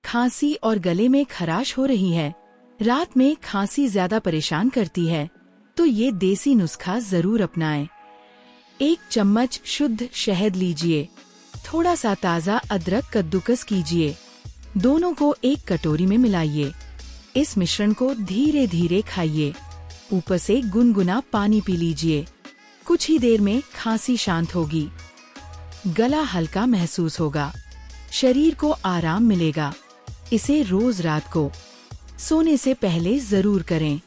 खांसी और गले में खराश हो रही है, रात में खांसी ज्यादा परेशान करती है, तो ये देसी नुस्खा जरूर अपनाएं। 1 चम्मच शुद्ध शहद लीजिए, थोड़ा सा ताज़ा अदरक कद्दूकस कीजिए, दोनों को एक कटोरी में मिलाइए। इस मिश्रण को धीरे धीरे खाइए, ऊपर से गुनगुना पानी पी लीजिए। कुछ ही देर में खांसी शांत होगी, गला हल्का महसूस होगा, शरीर को आराम मिलेगा। इसे रोज रात को सोने से पहले जरूर करें।